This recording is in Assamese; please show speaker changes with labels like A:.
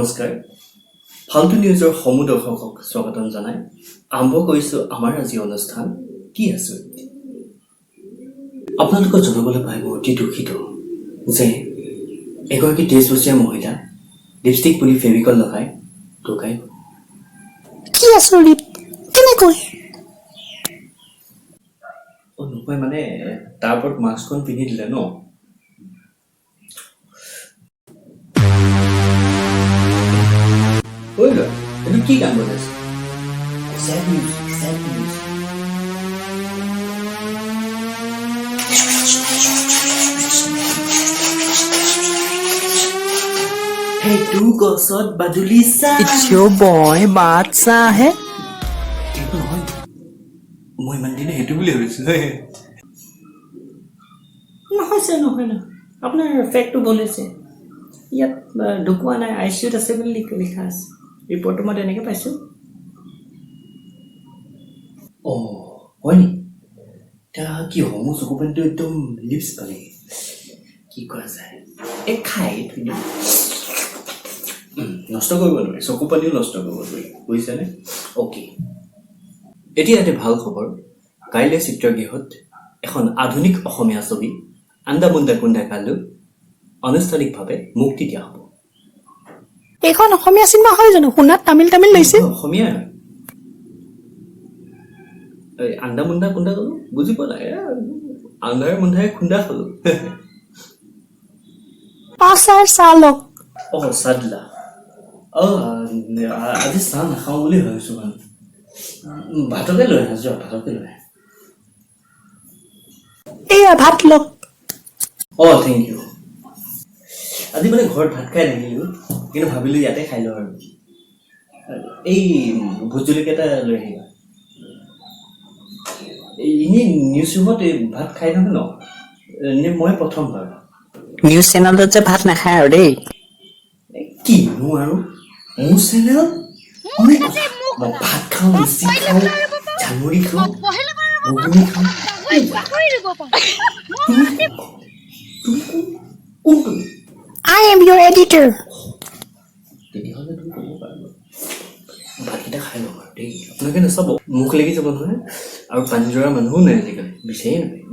A: নমস্কাৰ ফাল্টু নিউজৰ সমূহ দৰ্শকক স্বাগতম জনাই আৰম্ভ কৰিছোঁ আমাৰ আজি অনুষ্ঠান কি আছে আপোনালোকক জনাবলৈ পাই মই অতি দুখিত যে এগৰাকী 23 বছৰীয়া মহিলা লিপষ্টিক পুলি ফেভিকল লগাই ঢুকাই
B: কি আচৰিত কেনেকৈ
A: নহয় মানে তাৰ ওপৰত মাস্কখন পিন্ধি দিলে ন ঐ ল'ৰা এইটো কি কাম কৰি আছে sad news সেইটো গছত বাদুলি চাহ
B: It's your boy বাদশা হে
A: সেইটো নহয় মই ইমান দিনে সেইটো বুলি ভাবিছিলোঁ নহয় আপোনাৰ ফেক্টটো ভুল হৈছে ইয়াত ঢুকোৱা নাই ICUত আছে বুলি লিখা আছে ৰিপৰ্টটো মই তেনেকৈ পাইছোঁ হয় নি এতিয়া কি হ'ব মোৰ চকু পানীটো একদম লিপছ পালে কি কৰা যায় খাই থৈ দিওঁ নষ্ট কৰিব নোৱাৰি চকু পানীও নষ্ট কৰিব নোৱাৰি বুজিছেনে অ'কে এতিয়া এটা ভাল খবৰ কাইলৈ চিত্ৰগৃহত এখন আধুনিক অসমীয়া ছবি আন্দা মুন্দা কুন্দা কালু আনুষ্ঠানিকভাৱে মুক্তি দিয়া হ'ব
B: এইখন অসমীয়া চিনেমা হয় জানো শুনাত তামিল লৈছে
A: অসমীয়া আন্দা মুন্দা কুন্দা কালু বুজি পোৱা নাই আন্ধাৰে মুন্ধাৰে খুন্দা খালো
B: আচাৰ চালক
A: চাদলা আজি চাহ নাখাওঁ বুলি ভাবিছোঁ মানে ভাতকে লৈ আহা যোৱা ভাতকে লৈ আহা
B: এয়া ভাত লওক
A: থেংক ইউ আজি মানে ঘৰত ভাত খাই নাহিলোঁ কিন্তু ভাবিলোঁ ইয়াতে খাই লওঁ আৰু এই ভোট জলকীয়া এটা লৈ আহিবা এনেই নিউজ ৰুমত এই ভাত খাই থাকে ন এনেই মই প্ৰথমবাৰ
B: নিউজ চেনেলত যে ভাত নাখায় আৰু দেই
A: কিনো আৰু মোৰ চেনেল মই ভাত খাওঁ লুচি খাওঁ ঝালমুড়ি খাওঁ ঘুগুনি খাওঁ কোনটো
B: I am your editor
A: তেতিয়াহ'লে তুমি ক'ব পাৰিবা ভাতকেইটা খাই লওঁ আৰু দেই আপোনালোকে নাচাব মুখ লাগি যাব নহয় আৰু পানী জৰা মানুহো নাই আজিকালি বিচাৰি নাপায়